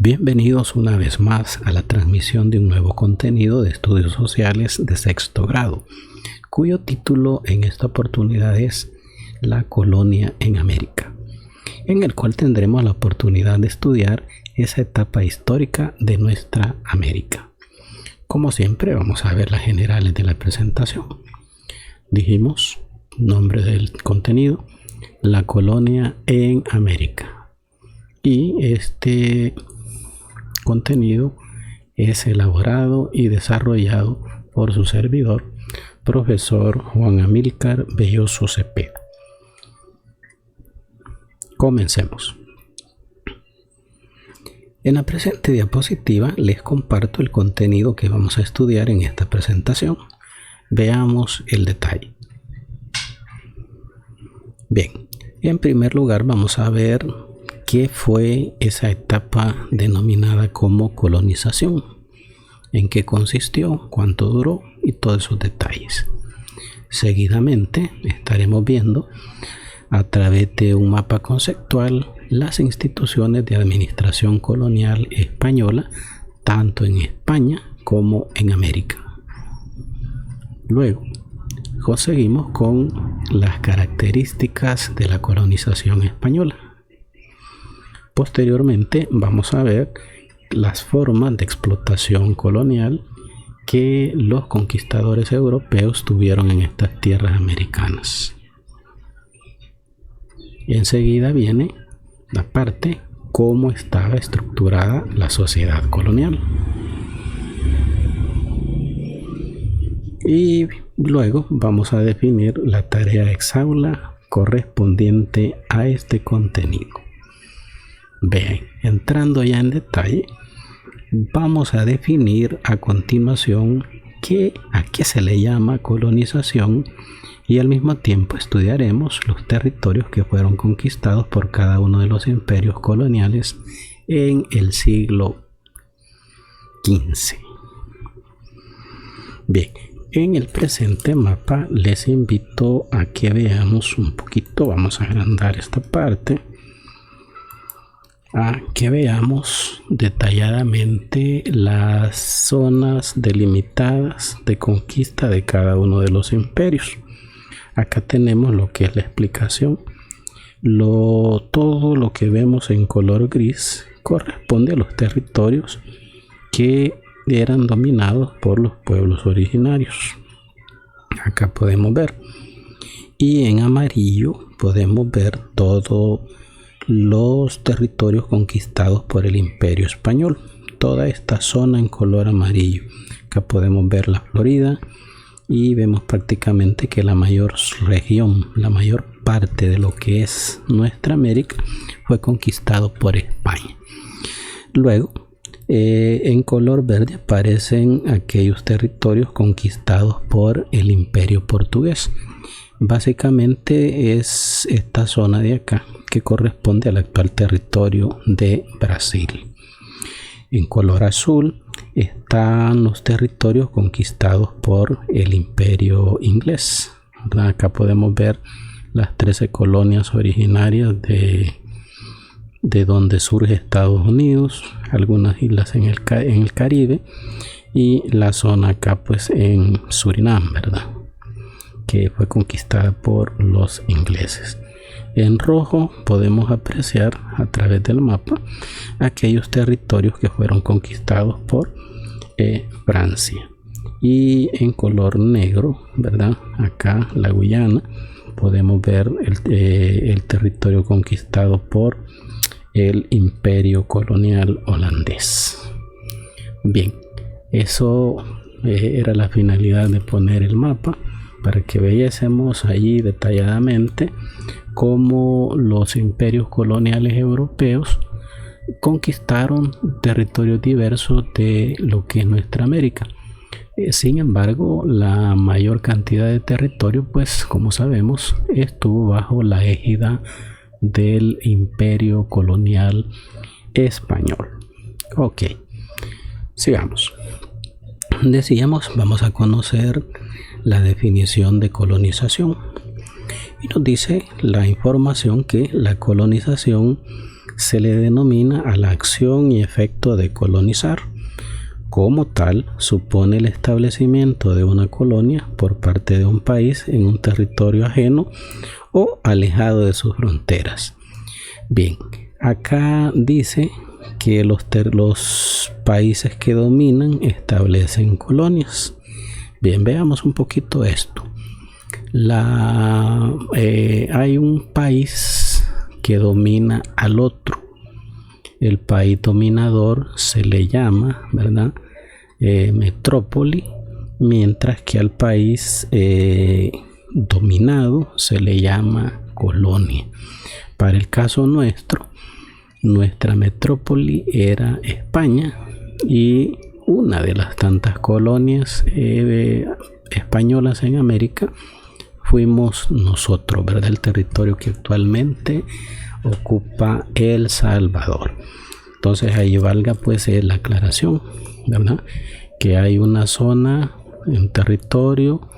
Bienvenidos una vez más a la transmisión de un nuevo contenido de estudios sociales de sexto grado, cuyo título en esta oportunidad es La colonia en América, en el cual tendremos la oportunidad de estudiar esa etapa histórica de nuestra América. Como siempre, vamos a ver las generales de la presentación. Dijimos, nombre del contenido, La colonia en América. Y este contenido es elaborado y desarrollado por su servidor, profesor Juan Amílcar Belloso Cepeda. Comencemos. En la presente diapositiva les comparto el contenido que vamos a estudiar en esta presentación. Veamos el detalle. Bien, en primer lugar vamos a ver qué fue esa etapa denominada como colonización, en qué consistió, cuánto duró y todos esos detalles. Seguidamente estaremos viendo a través de un mapa conceptual las instituciones de administración colonial española, tanto en España como en América. Luego, seguimos con las características de la colonización española. Posteriormente vamos a ver las formas de explotación colonial que los conquistadores europeos tuvieron en estas tierras americanas. Y enseguida viene la parte cómo estaba estructurada la sociedad colonial. Y luego vamos a definir la tarea exaula correspondiente a este contenido. Bien, entrando ya en detalle, vamos a definir a continuación a qué se le llama colonización y al mismo tiempo estudiaremos los territorios que fueron conquistados por cada uno de los imperios coloniales en el siglo XV. Bien, en el presente mapa les invito a que veamos un poquito, vamos a agrandar esta parte, a que veamos detalladamente las zonas delimitadas de conquista de cada uno de los imperios. Acá tenemos lo que es la explicación. Todo lo que vemos en color gris corresponde a los territorios que eran dominados por los pueblos originarios. Acá podemos ver. Y en amarillo podemos ver todos los territorios conquistados por el Imperio Español. Toda esta zona en color amarillo. Acá podemos ver la Florida. Y vemos prácticamente que la mayor región, la mayor parte de lo que es nuestra América fue conquistado por España. Luego, en color verde aparecen aquellos territorios conquistados por el Imperio Portugués. Básicamente es esta zona de acá que corresponde al actual territorio de Brasil. En color azul están los territorios conquistados por el Imperio Inglés. Acá podemos ver las 13 colonias originarias de donde surge Estados Unidos, algunas islas en el Caribe y la zona acá pues en Surinam, ¿verdad? Que fue conquistada por los ingleses. En rojo podemos apreciar a través del mapa aquellos territorios que fueron conquistados por Francia. Y en color negro, ¿verdad? Acá la Guyana, podemos ver el territorio conquistado por el Imperio Colonial Holandés. Bien, eso era la finalidad de poner el mapa, para que viésemos allí detalladamente cómo los imperios coloniales europeos conquistaron territorios diversos de lo que es nuestra América. Sin embargo, la mayor cantidad de territorio, pues como sabemos, estuvo bajo la égida del Imperio Colonial Español. Ok, sigamos. Decíamos, vamos a conocer la definición de colonización. Y nos dice la información que la colonización se le denomina a la acción y efecto de colonizar. Como tal, supone el establecimiento de una colonia por parte de un país en un territorio ajeno o alejado de sus fronteras. Bien, acá dice que los países que dominan establecen colonias. Bien, veamos un poquito esto. Hay un país que domina al otro. El país dominador se le llama, ¿verdad? Metrópoli, mientras que al país dominado se le llama colonia. Para el caso nuestro, nuestra metrópoli era España y una de las tantas colonias españolas en América fuimos nosotros, ¿verdad? El territorio que actualmente ocupa El Salvador. Entonces ahí valga pues la aclaración, ¿verdad? Que hay una zona, un territorio,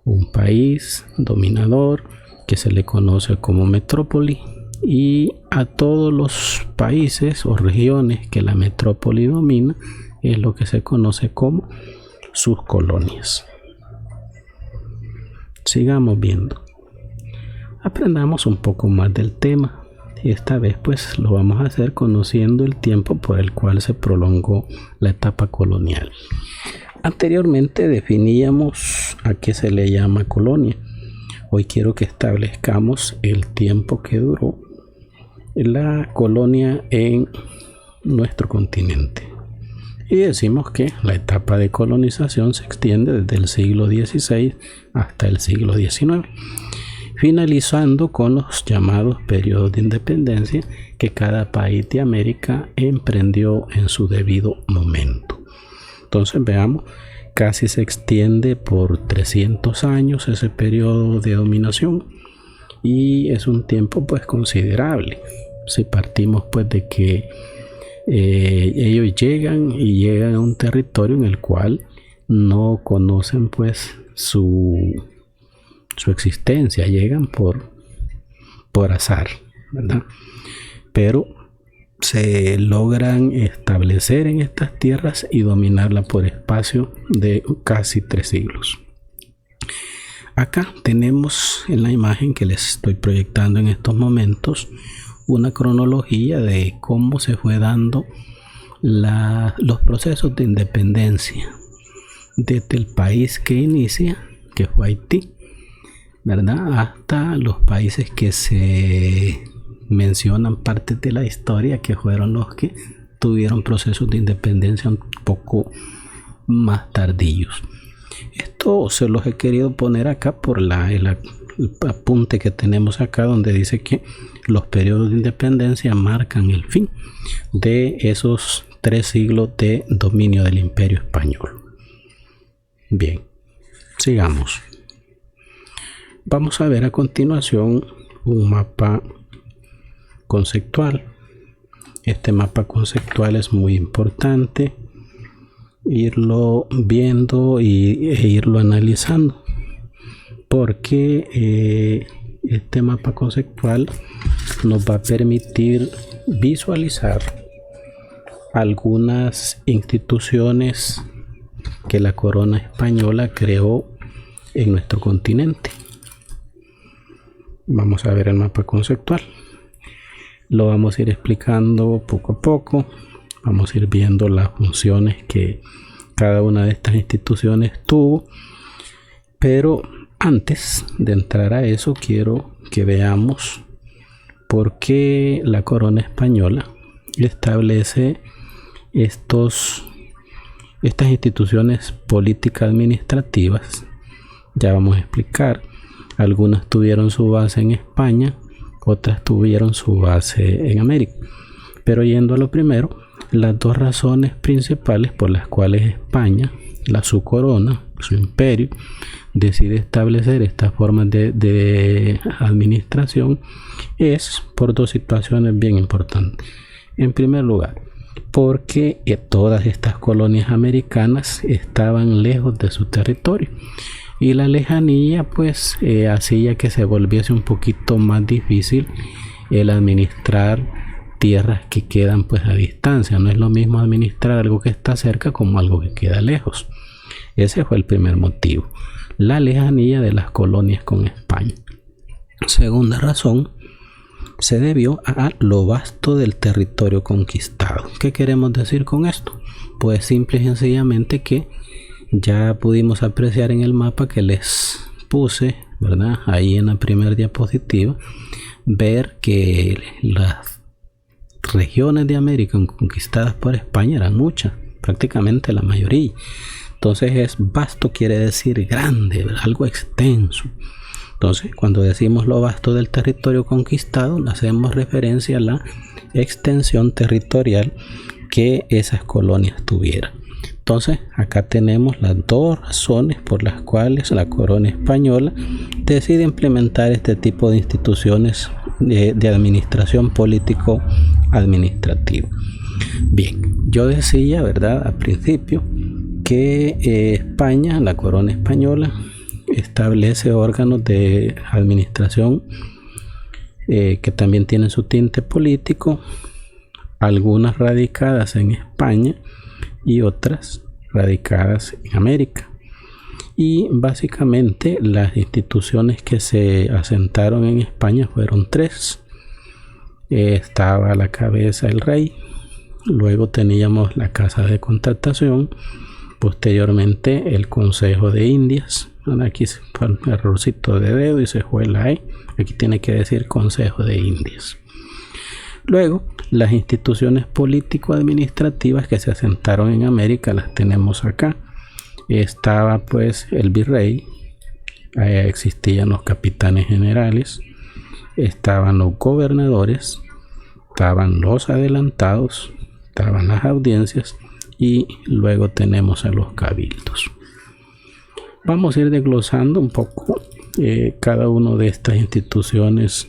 un país dominador que se le conoce como metrópoli, y a todos los países o regiones que la metrópoli domina es lo que se conoce como sus colonias. Sigamos viendo. Aprendamos un poco más del tema. Esta vez pues lo vamos a hacer conociendo el tiempo por el cual se prolongó la etapa colonial. Anteriormente definíamos a qué se le llama colonia. Hoy quiero que establezcamos el tiempo que duró la colonia en nuestro continente. Y decimos que la etapa de colonización se extiende desde el siglo XVI hasta el siglo XIX, finalizando con los llamados periodos de independencia que cada país de América emprendió en su debido momento. Entonces veamos, casi se extiende por 300 años ese periodo de dominación, y es un tiempo pues considerable si partimos pues de que ellos llegan a un territorio en el cual no conocen pues su existencia, llegan por azar, ¿verdad? Pero se logran establecer en estas tierras y dominarla por espacio de casi 3 siglos. Acá tenemos en la imagen que les estoy proyectando en estos momentos una cronología de cómo se fue dando los procesos de independencia desde el país que inicia, que fue Haití, ¿verdad?, hasta los países que se mencionan partes de la historia que fueron los que tuvieron procesos de independencia un poco más tardíos. Esto se los he querido poner acá por el apunte que tenemos acá, donde dice que los periodos de independencia marcan el fin de esos 3 siglos de dominio del Imperio Español. Bien, sigamos. Vamos a ver a continuación un mapa conceptual. Este mapa conceptual es muy importante irlo viendo e irlo analizando, porque este mapa conceptual nos va a permitir visualizar algunas instituciones que la corona española creó en nuestro continente. Vamos a ver el mapa conceptual. Lo vamos a ir explicando poco a poco. Vamos a ir viendo las funciones que cada una de estas instituciones tuvo. Pero antes de entrar a eso, quiero que veamos por qué la corona española establece estas instituciones políticas administrativas. Ya vamos a explicar. Algunas tuvieron su base en España, otras tuvieron su base en América. Pero yendo a lo primero, las 2 razones principales por las cuales España, su corona, su imperio, decide establecer estas formas de administración es por 2 situaciones bien importantes. En primer lugar, porque todas estas colonias americanas estaban lejos de su territorio, y la lejanía pues hacía que se volviese un poquito más difícil el administrar tierras que quedan pues a distancia. No es lo mismo administrar algo que está cerca como algo que queda lejos. Ese fue el primer motivo, la lejanía de las colonias con España. Segunda razón, se debió a lo vasto del territorio conquistado. ¿Qué queremos decir con esto? Pues simple y sencillamente que ya pudimos apreciar en el mapa que les puse, ¿verdad? Ahí en la primera diapositiva, ver que las regiones de América conquistadas por España eran muchas, prácticamente la mayoría. Entonces es vasto, quiere decir grande, algo extenso. Entonces, cuando decimos lo vasto del territorio conquistado, hacemos referencia a la extensión territorial que esas colonias tuvieran. Entonces, acá tenemos las dos razones por las cuales la corona española decide implementar este tipo de instituciones de administración político-administrativa. Bien, yo decía, ¿verdad?, al principio que España, la corona española, establece órganos de administración que también tienen su tinte político, algunas radicadas en España y otras radicadas en América. Y básicamente las instituciones que se asentaron en España fueron tres. Estaba a la cabeza el rey, luego teníamos la Casa de Contratación, posteriormente el Consejo de Indias. Aquí se fue un errorcito de dedo y se fue la E. Aquí tiene que decir Consejo de Indias. Luego, las instituciones político-administrativas que se asentaron en América las tenemos acá. Estaba pues el virrey, existían los capitanes generales, estaban los gobernadores, estaban los adelantados, estaban las audiencias y luego tenemos a los cabildos. Vamos a ir desglosando un poco cada una de estas instituciones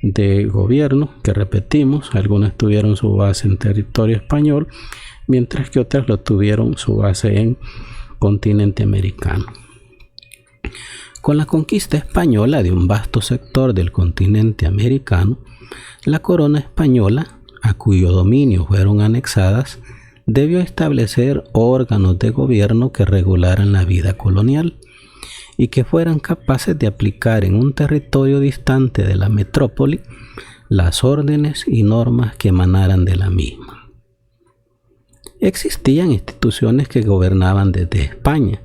de gobierno que repetimos. Algunas tuvieron su base en territorio español, mientras que otras lo tuvieron su base en continente americano. Con la conquista española de un vasto sector del continente americano, la corona española, a cuyo dominio fueron anexadas, debió establecer órganos de gobierno que regularan la vida colonial y que fueran capaces de aplicar en un territorio distante de la metrópoli las órdenes y normas que emanaran de la misma. Existían instituciones que gobernaban desde España,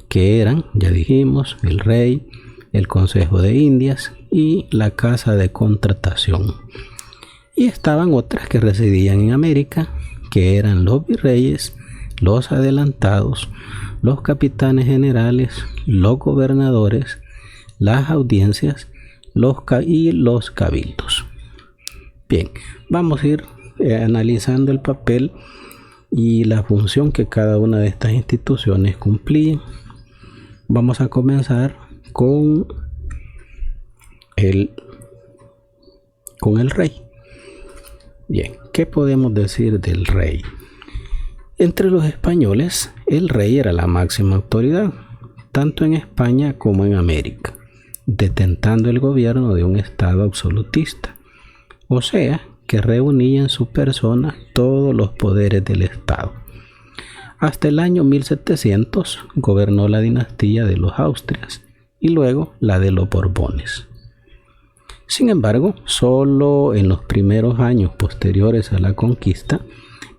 que eran, ya dijimos, el rey, el Consejo de Indias y la Casa de Contratación. Y estaban otras que residían en América, que eran los virreyes, los adelantados, los capitanes generales, los gobernadores, las audiencias y los cabildos. Bien, vamos a ir analizando el papel y la función que cada una de estas instituciones cumplía. Vamos a comenzar con el rey. Bien, ¿qué podemos decir del rey? Entre los españoles, el rey era la máxima autoridad, tanto en España como en América, detentando el gobierno de un estado absolutista, o sea, que reunía en su persona todos los poderes del estado. Hasta el año 1700 gobernó la dinastía de los Austrias y luego la de los Borbones. Sin embargo, solo en los primeros años posteriores a la conquista,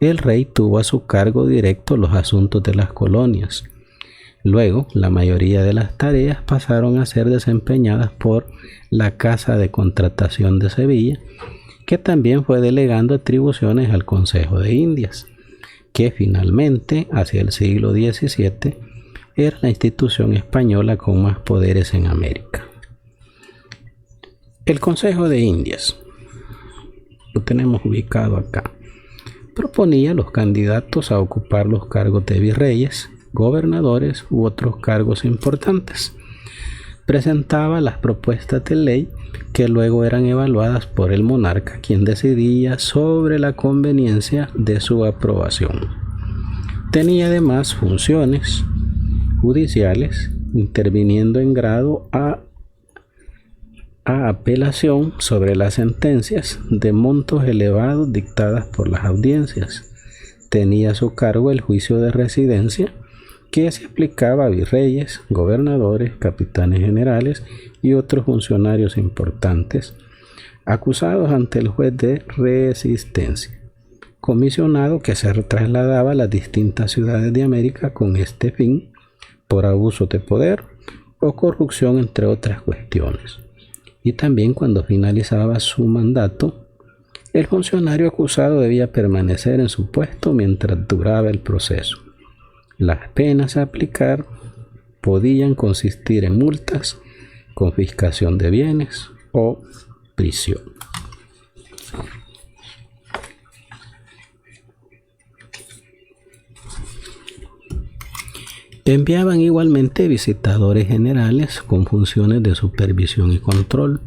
el rey tuvo a su cargo directo los asuntos de las colonias. Luego, la mayoría de las tareas pasaron a ser desempeñadas por la Casa de Contratación de Sevilla, que también fue delegando atribuciones al Consejo de Indias, que finalmente, hacia el siglo XVII, era la institución española con más poderes en América. El Consejo de Indias, lo tenemos ubicado acá, proponía a los candidatos a ocupar los cargos de virreyes, gobernadores u otros cargos importantes. Presentaba las propuestas de ley que luego eran evaluadas por el monarca, quien decidía sobre la conveniencia de su aprobación. Tenía además funciones judiciales, interviniendo en grado a a apelación sobre las sentencias de montos elevados dictadas por las audiencias. Tenía a su cargo el juicio de residencia, que se aplicaba a virreyes, gobernadores, capitanes generales y otros funcionarios importantes acusados ante el juez de resistencia, comisionado que se trasladaba a las distintas ciudades de América con este fin, por abuso de poder o corrupción, entre otras cuestiones. Y también cuando finalizaba su mandato, el funcionario acusado debía permanecer en su puesto mientras duraba el proceso. Las penas a aplicar podían consistir en multas, confiscación de bienes o prisión. Enviaban igualmente visitadores generales con funciones de supervisión y control.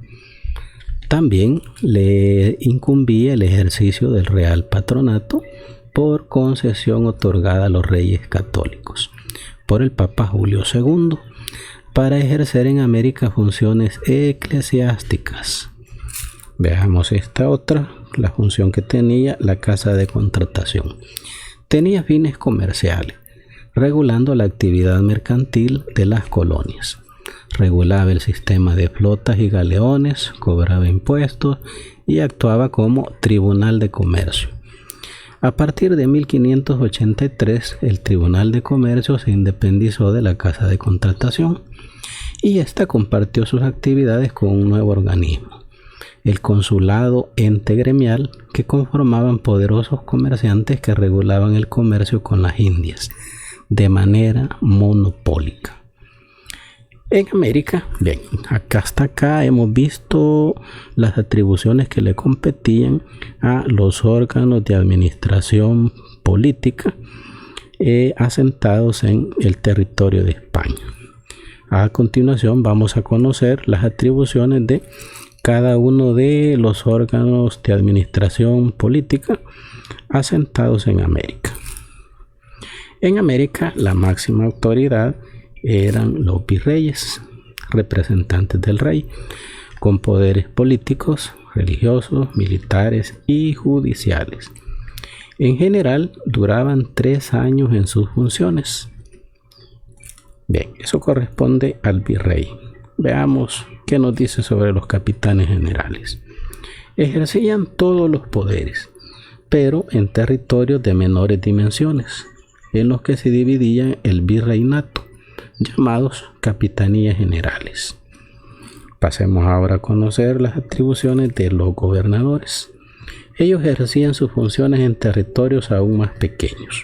También le incumbía el ejercicio del real patronato por concesión otorgada a los reyes católicos por el Papa Julio II para ejercer en América funciones eclesiásticas. Veamos esta otra, la función que tenía la casa de contratación. Tenía fines comerciales, regulando la actividad mercantil de las colonias. Regulaba el sistema de flotas y galeones, cobraba impuestos y actuaba como tribunal de comercio. A partir de 1583, el Tribunal de Comercio se independizó de la Casa de Contratación y ésta compartió sus actividades con un nuevo organismo, el Consulado Ente Gremial, que conformaban poderosos comerciantes que regulaban el comercio con las Indias de manera monopólica. En América, bien, hasta acá hemos visto las atribuciones que le competían a los órganos de administración política asentados en el territorio de España. A continuación vamos a conocer las atribuciones de cada uno de los órganos de administración política asentados en América. En América, la máxima autoridad eran los virreyes, representantes del rey, con poderes políticos, religiosos, militares y judiciales. En general, duraban 3 años en sus funciones. Bien, eso corresponde al virrey. Veamos qué nos dice sobre los capitanes generales. Ejercían todos los poderes, pero en territorios de menores dimensiones, en los que se dividía el virreinato, llamados capitanías generales. Pasemos ahora a conocer las atribuciones de los gobernadores. Ellos ejercían sus funciones en territorios aún más pequeños.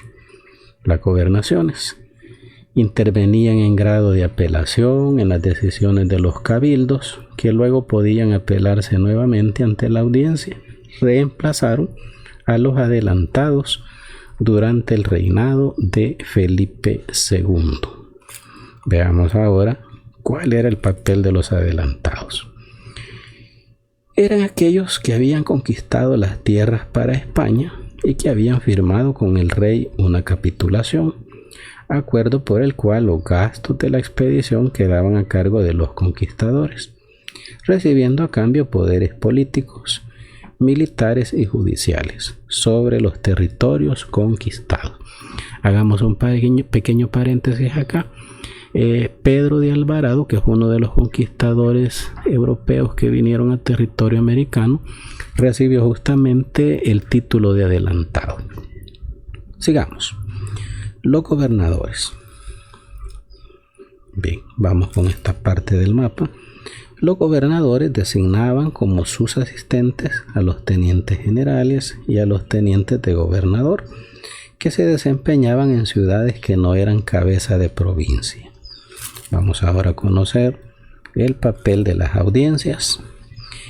Las gobernaciones intervenían en grado de apelación en las decisiones de los cabildos, que luego podían apelarse nuevamente ante la audiencia. Reemplazaron a los adelantados durante el reinado de Felipe II. Veamos ahora cuál era el papel de los adelantados. Eran aquellos que habían conquistado las tierras para España y que habían firmado con el rey una capitulación, acuerdo por el cual los gastos de la expedición quedaban a cargo de los conquistadores, recibiendo a cambio poderes políticos, militares y judiciales sobre los territorios conquistados. Hagamos un pequeño paréntesis acá. Pedro de Alvarado, que es uno de los conquistadores europeos que vinieron al territorio americano, recibió justamente el título de adelantado. Sigamos. Los gobernadores. Bien, vamos con esta parte del mapa. Los gobernadores designaban como sus asistentes a los tenientes generales y a los tenientes de gobernador, que se desempeñaban en ciudades que no eran cabeza de provincia. Vamos ahora a conocer el papel de las audiencias.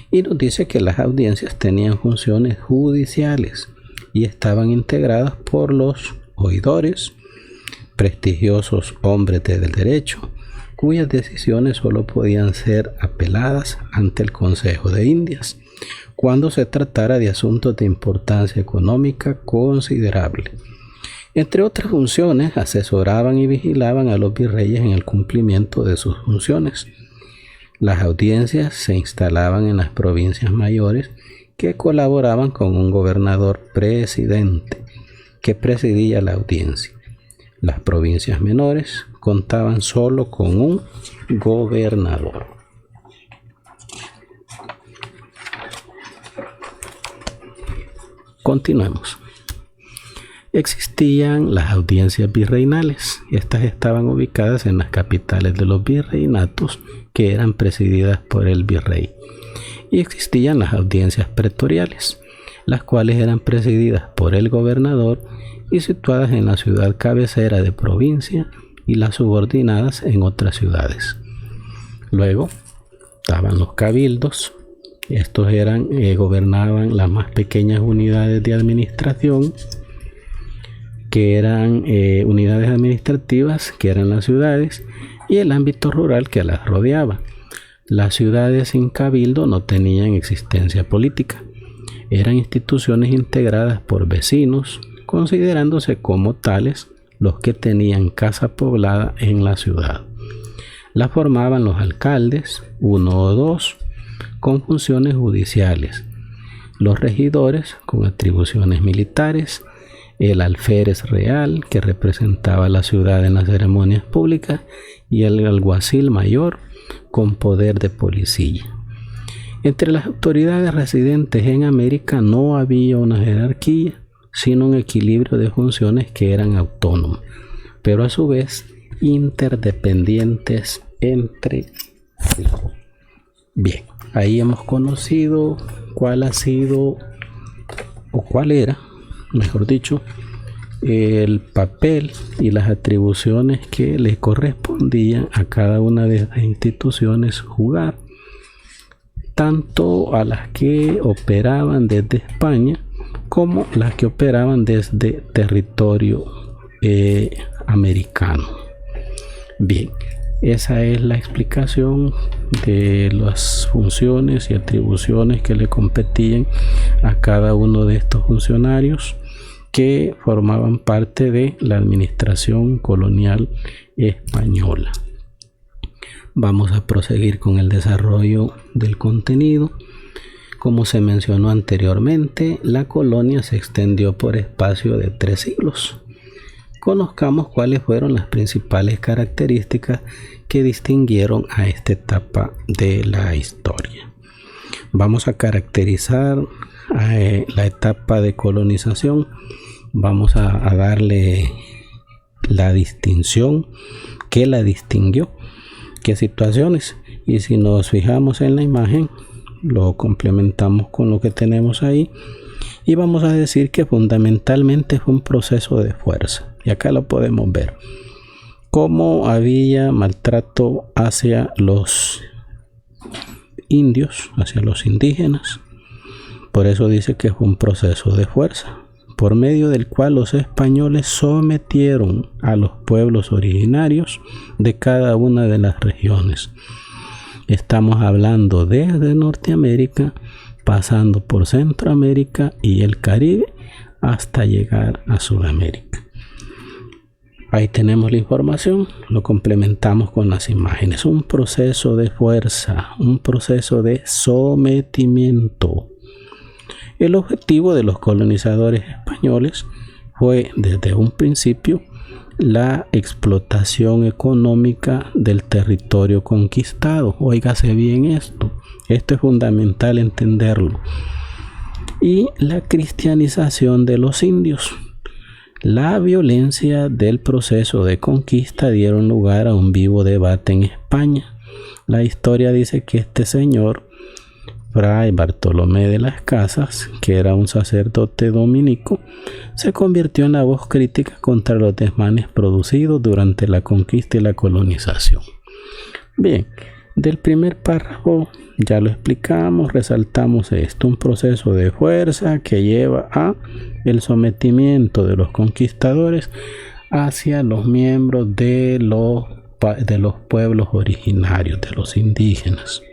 Y nos dice que las audiencias tenían funciones judiciales y estaban integradas por los oidores, prestigiosos hombres del derecho, cuyas decisiones solo podían ser apeladas ante el Consejo de Indias cuando se tratara de asuntos de importancia económica considerable. Entre otras funciones, asesoraban y vigilaban a los virreyes en el cumplimiento de sus funciones. Las audiencias se instalaban en las provincias mayores, que colaboraban con un gobernador presidente que presidía la audiencia. Las provincias menores contaban solo con un gobernador. Continuemos. Existían las audiencias virreinales. Estas estaban ubicadas en las capitales de los virreinatos, que eran presididas por el virrey. Y existían las audiencias pretoriales, las cuales eran presididas por el gobernador y situadas en la ciudad cabecera de provincia y las subordinadas en otras ciudades. Luego estaban los cabildos. Estos gobernaban las más pequeñas unidades de administración, que eran unidades administrativas, que eran las ciudades, y el ámbito rural que las rodeaba. Las ciudades sin cabildo no tenían existencia política. Eran instituciones integradas por vecinos, considerándose como tales los que tenían casa poblada en la ciudad. La formaban los alcaldes, uno o dos, con funciones judiciales, los regidores con atribuciones militares, el alférez real, que representaba a la ciudad en las ceremonias públicas, y el alguacil mayor con poder de policía. Entre las autoridades residentes en América no había una jerarquía, sino un equilibrio de funciones que eran autónomas, pero a su vez interdependientes entre sí. Bien, ahí hemos conocido cuál ha sido, o cuál era, mejor dicho, el papel y las atribuciones que le correspondían a cada una de estas instituciones jugar, tanto a las que operaban desde España como las que operaban desde territorio americano. Bien, esa es la explicación de las funciones y atribuciones que le competían a cada uno de estos funcionarios que formaban parte de la administración colonial española. Vamos a proseguir con el desarrollo del contenido. Como se mencionó anteriormente, la colonia se extendió por espacio de 3 siglos. Conozcamos cuáles fueron las principales características que distinguieron a esta etapa de la historia. Vamos a caracterizar la etapa de colonización. Vamos a darle la distinción que la distinguió, qué situaciones, y si nos fijamos en la imagen lo complementamos con lo que tenemos ahí y vamos a decir que fundamentalmente fue un proceso de fuerza. Y acá lo podemos ver, cómo había maltrato hacia los indios, hacia los indígenas. Por eso dice que fue un proceso de fuerza, por medio del cual los españoles sometieron a los pueblos originarios de cada una de las regiones. Estamos hablando desde Norteamérica, pasando por Centroamérica y el Caribe, hasta llegar a Sudamérica. Ahí tenemos la información, lo complementamos con las imágenes. Un proceso de fuerza, un proceso de sometimiento. El objetivo de los colonizadores españoles fue desde un principio la explotación económica del territorio conquistado. Óigase bien esto es fundamental entenderlo. Y la cristianización de los indios. La violencia del proceso de conquista dieron lugar a un vivo debate en España. La historia dice que este señor, Fray Bartolomé de las Casas, que era un sacerdote dominico, se convirtió en la voz crítica contra los desmanes producidos durante la conquista y la colonización. Bien, del primer párrafo ya lo explicamos, resaltamos esto, un proceso de fuerza que lleva a el sometimiento de los conquistadores hacia los miembros de los pueblos originarios, de los indígenas.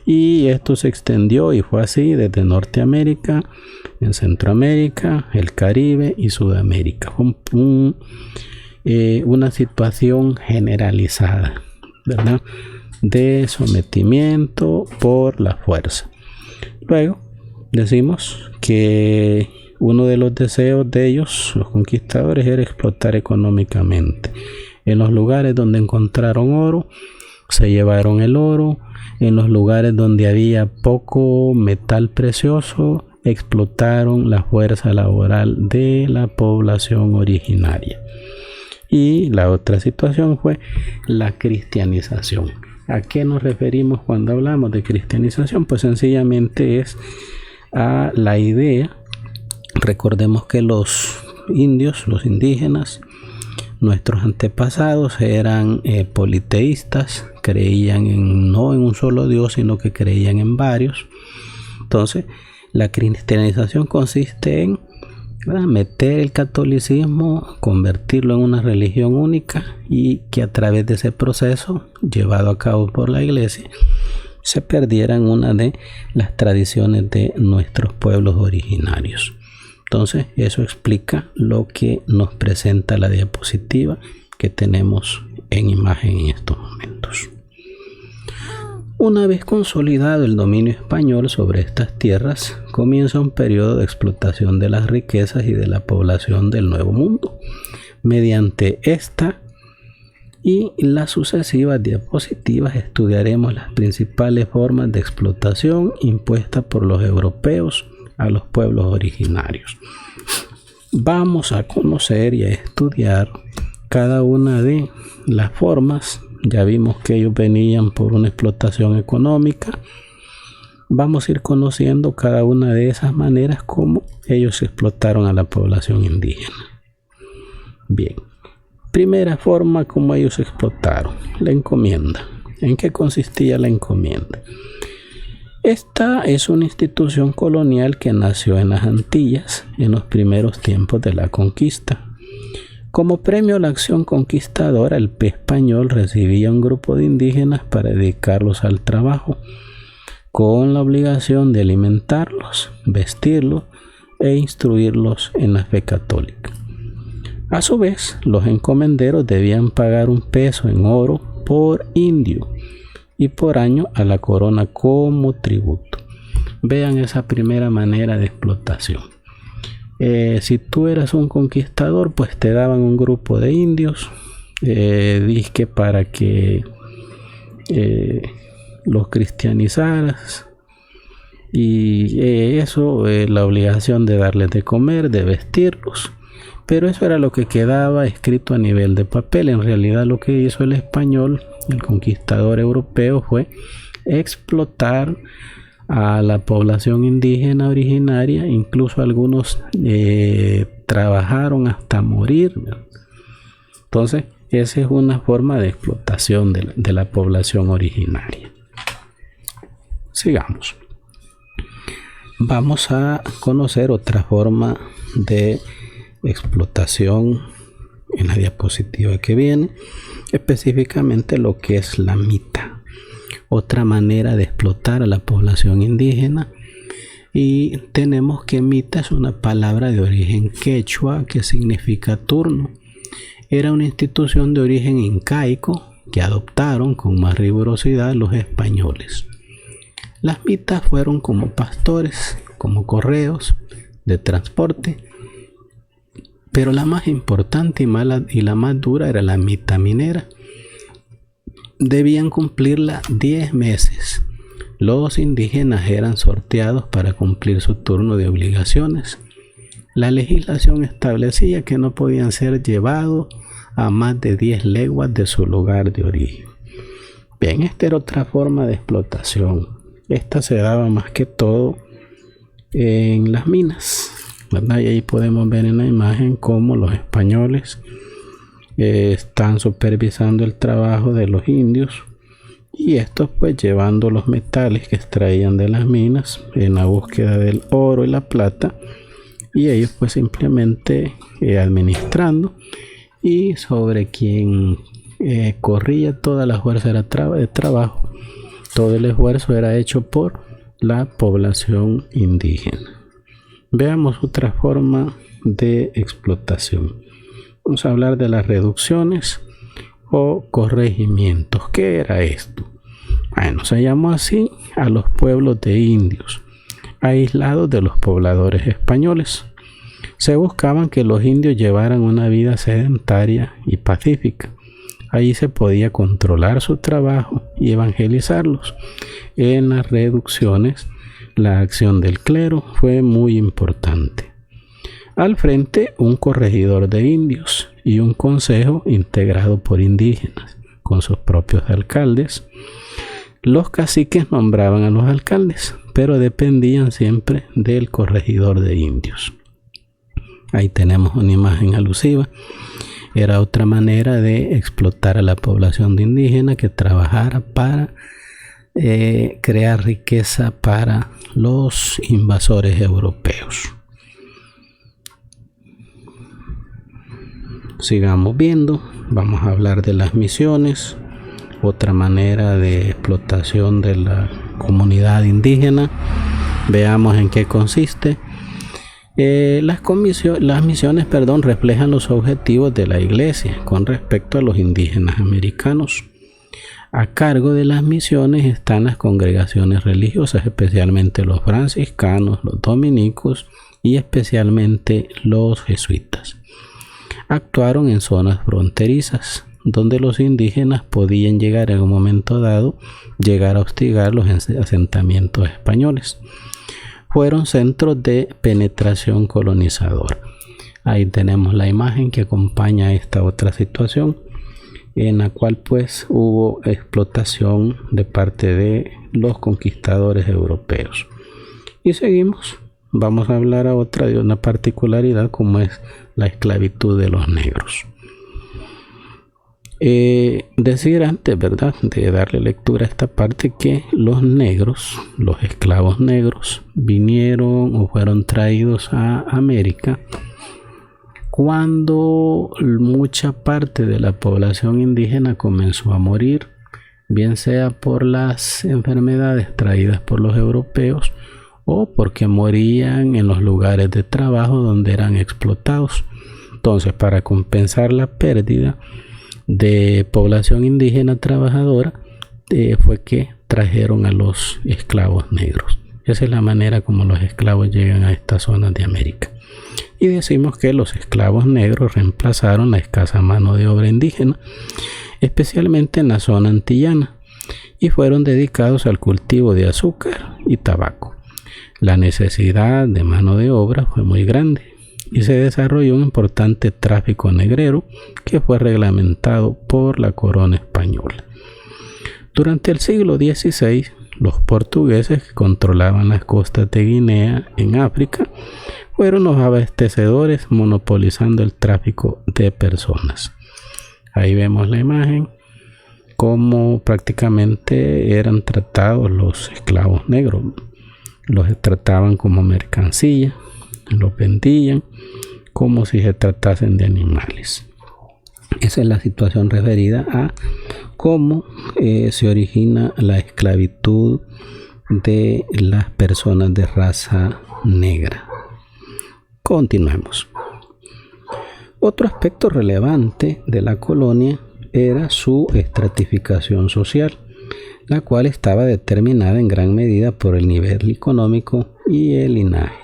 Y esto se extendió y fue así desde Norteamérica, en Centroamérica, el Caribe y Sudamérica. Una situación generalizada, ¿verdad? de sometimiento por la fuerza. Luego decimos que uno de los deseos de ellos, los conquistadores, era explotar económicamente. En los lugares donde encontraron oro, se llevaron el oro. En los lugares donde había poco metal precioso, explotaron la fuerza laboral de la población originaria. Y la otra situación fue la cristianización. ¿A qué nos referimos cuando hablamos de cristianización? Pues sencillamente es a la idea. Recordemos que los indios, los indígenas, nuestros antepasados eran politeístas, creían no en un solo Dios, sino que creían en varios. Entonces, la cristianización consiste en meter el catolicismo, convertirlo en una religión única, y que a través de ese proceso llevado a cabo por la iglesia se perdieran una de las tradiciones de nuestros pueblos originarios. Entonces, eso explica lo que nos presenta la diapositiva que tenemos en imagen en estos momentos. Una vez consolidado el dominio español sobre estas tierras, comienza un periodo de explotación de las riquezas y de la población del Nuevo Mundo. Mediante esta y las sucesivas diapositivas estudiaremos las principales formas de explotación impuestas por los europeos a los pueblos originarios. Vamos a conocer y a estudiar cada una de las formas. Ya vimos que ellos venían por una explotación económica. Vamos a ir conociendo cada una de esas maneras como ellos explotaron a la población indígena. Bien, primera forma como ellos explotaron, la encomienda. ¿En qué consistía la encomienda? Esta es una institución colonial que nació en las Antillas en los primeros tiempos de la conquista. Como premio a la acción conquistadora, el español recibía un grupo de indígenas para dedicarlos al trabajo, con la obligación de alimentarlos, vestirlos e instruirlos en la fe católica. A su vez, los encomenderos debían pagar un peso en oro por indio y por año a la corona como tributo. Vean esa primera manera de explotación. Si tú eras un conquistador, pues te daban un grupo de indios, dizque para que los cristianizaras, y eso, la obligación de darles de comer, de vestirlos. Pero eso era lo que quedaba escrito a nivel de papel. En realidad lo que hizo el español, el conquistador europeo, fue explotar a la población indígena originaria. Incluso algunos trabajaron hasta morir. Entonces, esa es una forma de explotación de la población originaria. Sigamos. Vamos a conocer otra forma de explotación en la diapositiva que viene, específicamente lo que es la mita, otra manera de explotar a la población indígena. Y tenemos que mita es una palabra de origen quechua que significa turno. Era una institución de origen incaico que adoptaron con más rigurosidad los españoles. Las mitas fueron como pastores, como correos de transporte, pero la más importante y la más dura era la mita minera. Debían cumplirla 10 meses. Los indígenas eran sorteados para cumplir su turno de obligaciones. La legislación establecía que no podían ser llevados a más de 10 leguas de su lugar de origen. Bien, esta era otra forma de explotación. Esta se daba más que todo en las minas, ¿verdad? Y ahí podemos ver en la imagen cómo los españoles están supervisando el trabajo de los indios, y estos pues llevando los metales que extraían de las minas en la búsqueda del oro y la plata, y ellos pues simplemente administrando, y sobre quien corría toda la fuerza de trabajo. Todo el esfuerzo era hecho por la población indígena. Veamos otra forma de explotación. Vamos a hablar de las reducciones o corregimientos. ¿Qué era esto? Bueno, se llamó así a los pueblos de indios, aislados de los pobladores españoles. Se buscaban que los indios llevaran una vida sedentaria y pacífica. Allí se podía controlar su trabajo y evangelizarlos. En las reducciones, la acción del clero fue muy importante. Al frente, un corregidor de indios y un consejo integrado por indígenas, con sus propios alcaldes. Los caciques nombraban a los alcaldes, pero dependían siempre del corregidor de indios. Ahí tenemos una imagen alusiva. Era otra manera de explotar a la población de indígenas que trabajara para crear riqueza para los invasores europeos. Sigamos viendo, vamos a hablar de las misiones, otra manera de explotación de la comunidad indígena. Veamos en qué consiste. Las misiones reflejan los objetivos de la Iglesia con respecto a los indígenas americanos. A cargo de las misiones están las congregaciones religiosas, especialmente los franciscanos, los dominicos y especialmente los jesuitas. Actuaron en zonas fronterizas, donde los indígenas podían llegar en un momento dado, a hostigar los asentamientos españoles. Fueron centros de penetración colonizadora. Ahí tenemos la imagen que acompaña a esta otra situación, en la cual pues hubo explotación de parte de los conquistadores europeos. Y seguimos. Vamos a hablar ahora de una particularidad como es la esclavitud de los negros. Decir antes, ¿verdad?, de darle lectura a esta parte, que los negros, los esclavos negros, vinieron o fueron traídos a América cuando mucha parte de la población indígena comenzó a morir, bien sea por las enfermedades traídas por los europeos o porque morían en los lugares de trabajo donde eran explotados. Entonces, para compensar la pérdida de población indígena trabajadora, fue que trajeron a los esclavos negros. Esa es la manera como los esclavos llegan a estas zonas de América. Y decimos que los esclavos negros reemplazaron la escasa mano de obra indígena, especialmente en la zona antillana, y fueron dedicados al cultivo de azúcar y tabaco. La necesidad de mano de obra fue muy grande y se desarrolló un importante tráfico negrero que fue reglamentado por la corona española. Durante el siglo XVI, los portugueses, que controlaban las costas de Guinea en África, fueron los abastecedores, monopolizando el tráfico de personas. Ahí vemos la imagen, cómo prácticamente eran tratados los esclavos negros. Los trataban como mercancía, los vendían como si se tratasen de animales. Esa es la situación referida a cómo se origina la esclavitud de las personas de raza negra. Continuemos. Otro aspecto relevante de la colonia era su estratificación social, la cual estaba determinada en gran medida por el nivel económico y el linaje.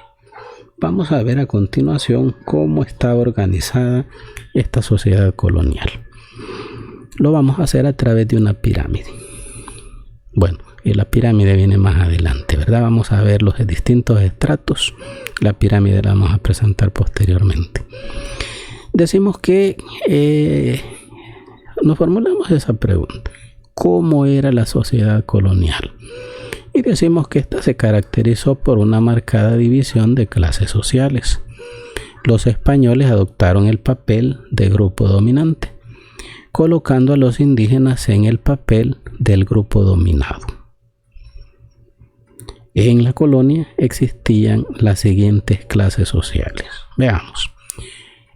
Vamos a ver a continuación cómo estaba organizada esta sociedad colonial. Lo vamos a hacer a través de una pirámide. Bueno, y la pirámide viene más adelante, ¿verdad? Vamos a ver los distintos estratos. La pirámide la vamos a presentar posteriormente. Decimos que nos formulamos esa pregunta: ¿cómo era la sociedad colonial? Y decimos que esta se caracterizó por una marcada división de clases sociales. Los españoles adoptaron el papel de grupo dominante, colocando a los indígenas en el papel del grupo dominado. En la colonia existían las siguientes clases sociales. Veamos.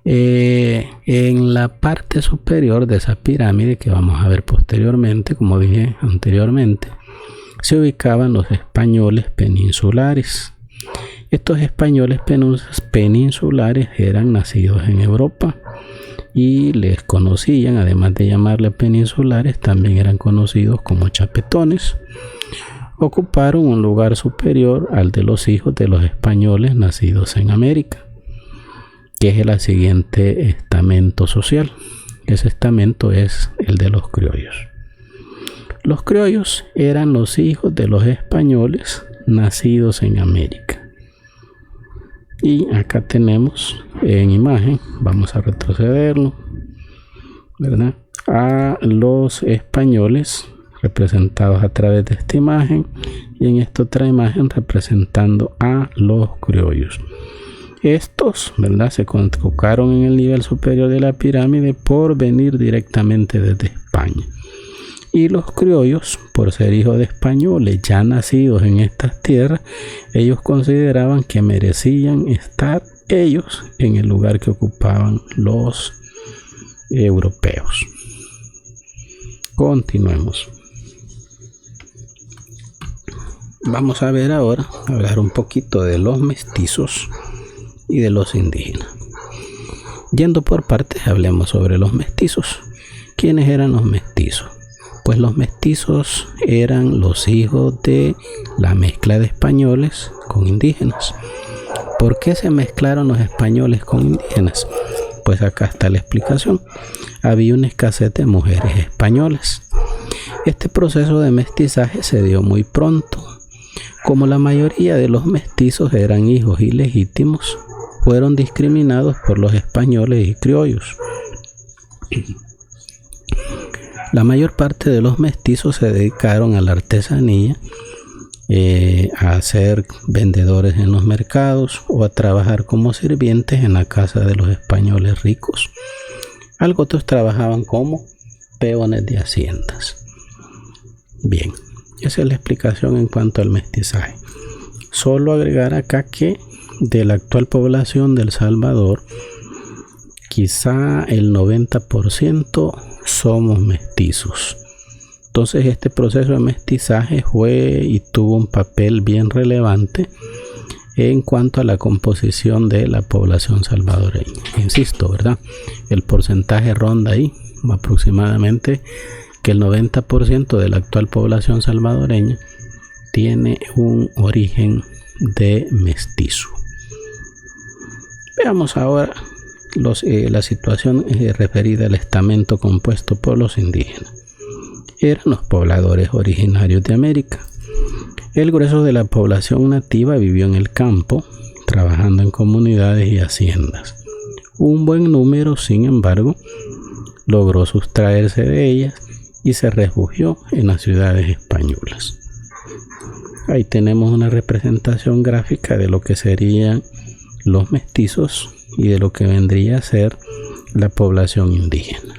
En la parte superior de esa pirámide, que vamos a ver posteriormente, como dije anteriormente, se ubicaban los españoles peninsulares. Estos españoles peninsulares eran nacidos en Europa y les conocían, además de llamarle peninsulares, también eran conocidos como chapetones. Ocuparon un lugar superior al de los hijos de los españoles nacidos en América, que es el siguiente estamento social. Ese estamento es el de los criollos. Los criollos eran los hijos de los españoles nacidos en América. Y acá tenemos en imagen, vamos a retrocederlo, ¿verdad?, a los españoles representados a través de esta imagen, y en esta otra imagen representando a los criollos. Estos, ¿verdad?, se colocaron en el nivel superior de la pirámide por venir directamente desde España. Y los criollos, por ser hijos de españoles ya nacidos en estas tierras, ellos consideraban que merecían estar ellos en el lugar que ocupaban los europeos. Continuemos. Vamos a ver ahora, hablar un poquito de los mestizos y de los indígenas. Yendo por partes, hablemos sobre los mestizos. ¿Quiénes eran los mestizos? Pues los mestizos eran los hijos de la mezcla de españoles con indígenas. ¿Por qué se mezclaron los españoles con indígenas? Pues acá está la explicación. Había una escasez de mujeres españolas. Este proceso de mestizaje se dio muy pronto. Como la mayoría de los mestizos eran hijos ilegítimos, fueron discriminados por los españoles y criollos. La mayor parte de los mestizos se dedicaron a la artesanía, a ser vendedores en los mercados o a trabajar como sirvientes en la casa de los españoles ricos. Algunos otros trabajaban como peones de haciendas. Bien, esa es la explicación en cuanto al mestizaje. Solo agregar acá que de la actual población de El Salvador, quizá el 90% somos mestizos. Entonces este proceso de mestizaje fue y tuvo un papel bien relevante en cuanto a la composición de la población salvadoreña. Insisto, ¿verdad? El porcentaje ronda ahí aproximadamente que el 90% de la actual población salvadoreña tiene un origen de mestizo. Veamos ahora la situación referida al estamento compuesto por los indígenas. Eran los pobladores originarios de América. El grueso de la población nativa vivió en el campo, trabajando en comunidades y haciendas. Un buen número, sin embargo, logró sustraerse de ellas y se refugió en las ciudades españolas. Ahí tenemos una representación gráfica de lo que serían los mestizos y de lo que vendría a ser la población indígena.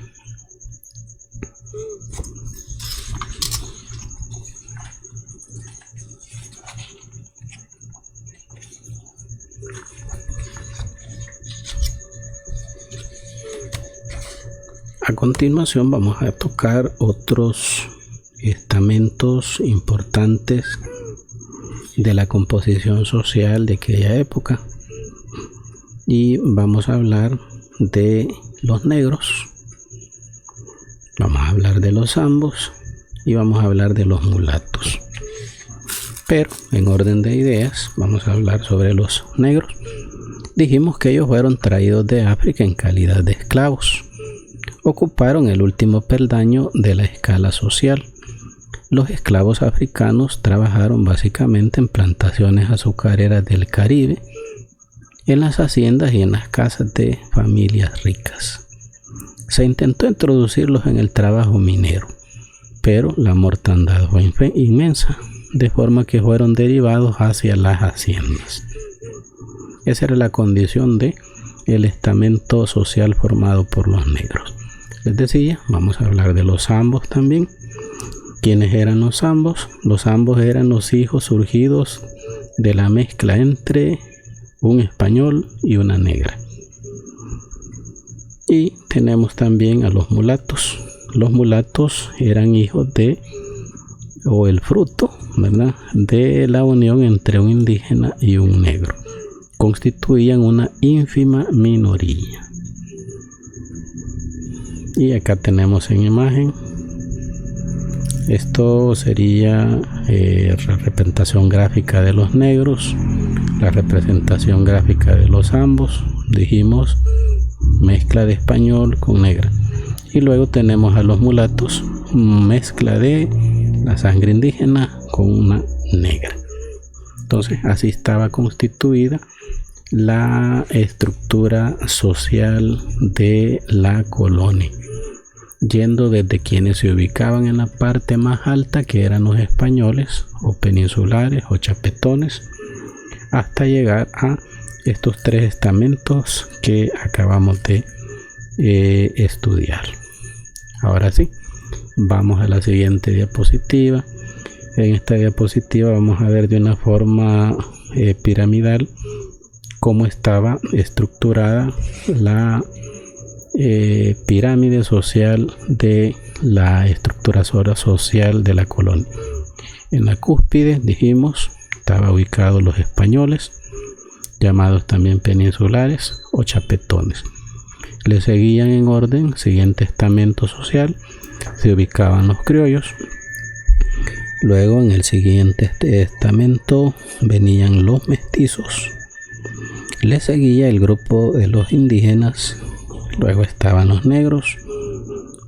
A continuación vamos a tocar otros estamentos importantes de la composición social de aquella época. Y vamos a hablar de los negros, vamos a hablar de los zambos y vamos a hablar de los mulatos. Pero en orden de ideas vamos a hablar sobre los negros. Dijimos que ellos fueron traídos de África en calidad de esclavos. Ocuparon el último peldaño de la escala social. Los esclavos africanos trabajaron básicamente en plantaciones azucareras del Caribe, en las haciendas y en las casas de familias ricas. Se intentó introducirlos en el trabajo minero, pero la mortandad fue inmensa, de forma que fueron derivados hacia las haciendas. Esa era la condición de el estamento social formado por los negros. Les decía, vamos a hablar de los zambos también. ¿Quiénes eran los zambos? Los zambos eran los hijos surgidos de la mezcla entre un español y una negra. Y tenemos también a los mulatos. Los mulatos eran hijos de, o el fruto, ¿verdad?, de la unión entre un indígena y un negro. Constituían una ínfima minoría. Y acá tenemos en imagen, esto sería la representación gráfica de los negros, la representación gráfica de los ambos, dijimos mezcla de español con negra, y luego tenemos a los mulatos, mezcla de la sangre indígena con una negra. Entonces así estaba constituida la estructura social de la colonia, yendo desde quienes se ubicaban en la parte más alta, que eran los españoles o peninsulares o chapetones, hasta llegar a estos tres estamentos que acabamos de estudiar. Ahora sí, vamos a la siguiente diapositiva. En esta diapositiva vamos a ver de una forma piramidal cómo estaba estructurada la pirámide social de la estructura social de la colonia. En la cúspide, dijimos, estaba ubicados los españoles, llamados también peninsulares o chapetones. Le seguían en orden, siguiente estamento social, se ubicaban los criollos. Luego en el siguiente estamento venían los mestizos. Le seguía el grupo de los indígenas. Luego estaban los negros.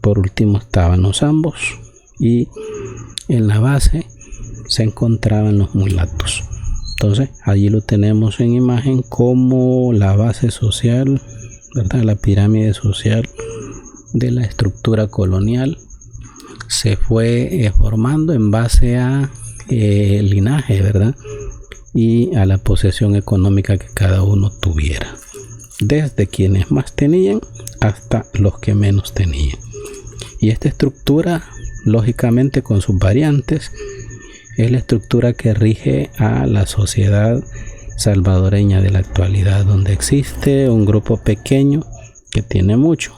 Por último estaban los ambos. Y en la base se encontraban los mulatos. Entonces allí lo tenemos en imagen como la base social, ¿verdad? La pirámide social de la estructura colonial se fue formando en base a linaje, ¿verdad? Y a la posesión económica que cada uno tuviera, desde quienes más tenían hasta los que menos tenían. Y esta estructura, lógicamente con sus variantes, es la estructura que rige a la sociedad salvadoreña de la actualidad, donde existe un grupo pequeño que tiene mucho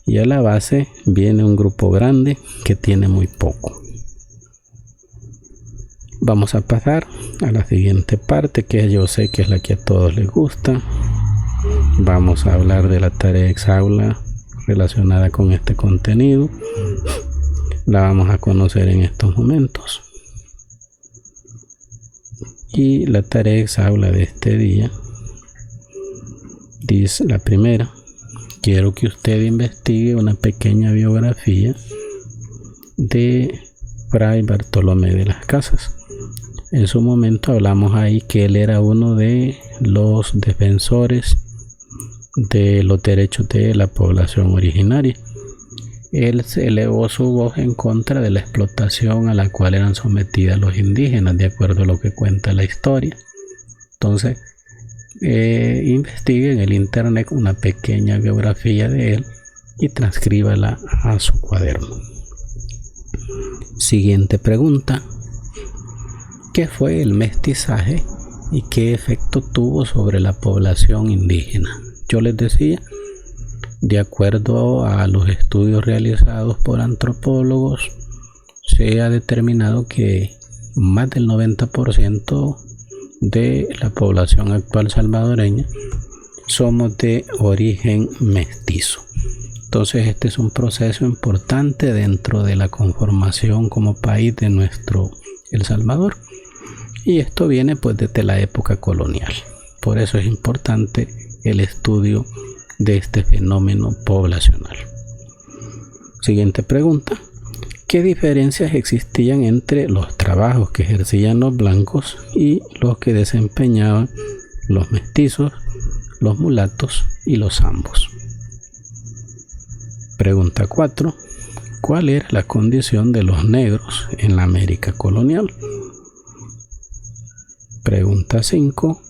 y a la base viene un grupo grande que tiene muy poco. Vamos a pasar a la siguiente parte, que yo sé que es la que a todos les gusta. Vamos a hablar de la tarea exaula relacionada con este contenido. La vamos a conocer en estos momentos. Y la tarea exaula de este día dice la primera: quiero que usted investigue una pequeña biografía de Fray Bartolomé de las Casas. En su momento hablamos ahí que él era uno de los defensores de los derechos de la población originaria. Él se elevó su voz en contra de la explotación a la cual eran sometidas los indígenas, de acuerdo a lo que cuenta la historia. Entonces, investigue en el internet una pequeña biografía de él y transcríbala a su cuaderno. Siguiente pregunta: ¿qué fue el mestizaje y qué efecto tuvo sobre la población indígena? Yo les decía, de acuerdo a los estudios realizados por antropólogos, se ha determinado que más del 90% de la población actual salvadoreña somos de origen mestizo. Entonces este es un proceso importante dentro de la conformación como país de nuestro El Salvador, y esto viene pues desde la época colonial. Por eso es importante el estudio de este fenómeno poblacional. Siguiente pregunta: ¿qué diferencias existían entre los trabajos que ejercían los blancos y los que desempeñaban los mestizos, los mulatos y los ambos? Pregunta 4: ¿cuál era la condición de los negros en la América colonial? Pregunta 5: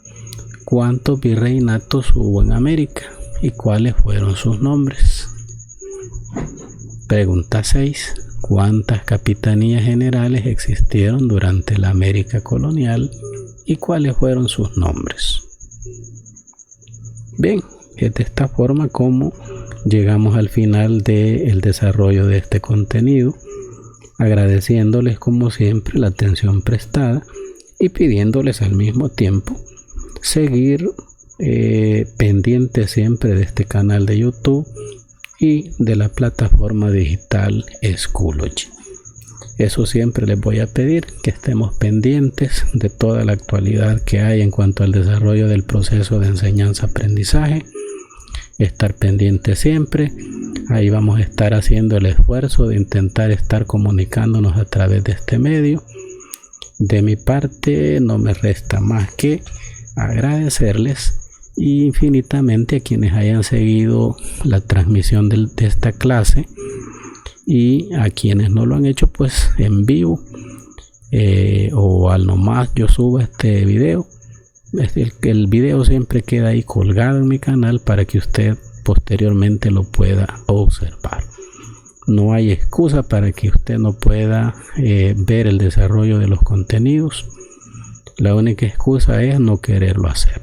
¿cuántos virreinatos hubo en América y cuáles fueron sus nombres? Pregunta 6: ¿cuántas capitanías generales existieron durante la América colonial y cuáles fueron sus nombres? Bien, es de esta forma como llegamos al final del desarrollo de este contenido, agradeciéndoles como siempre la atención prestada y pidiéndoles al mismo tiempo seguir pendientes siempre de este canal de YouTube, y de la plataforma digital Schoology. Eso siempre les voy a pedir, que estemos pendientes de toda la actualidad que hay en cuanto al desarrollo del proceso de enseñanza-aprendizaje. Estar pendientes siempre. Ahí vamos a estar haciendo el esfuerzo de intentar estar comunicándonos a través de este medio. De mi parte no me resta más que agradecerles infinitamente a quienes hayan seguido la transmisión de esta clase, y a quienes no lo han hecho pues en vivo o al nomás yo subo este video. El video siempre queda ahí colgado en mi canal para que usted posteriormente lo pueda observar. No hay excusa para que usted no pueda ver el desarrollo de los contenidos. La única excusa es no quererlo hacer.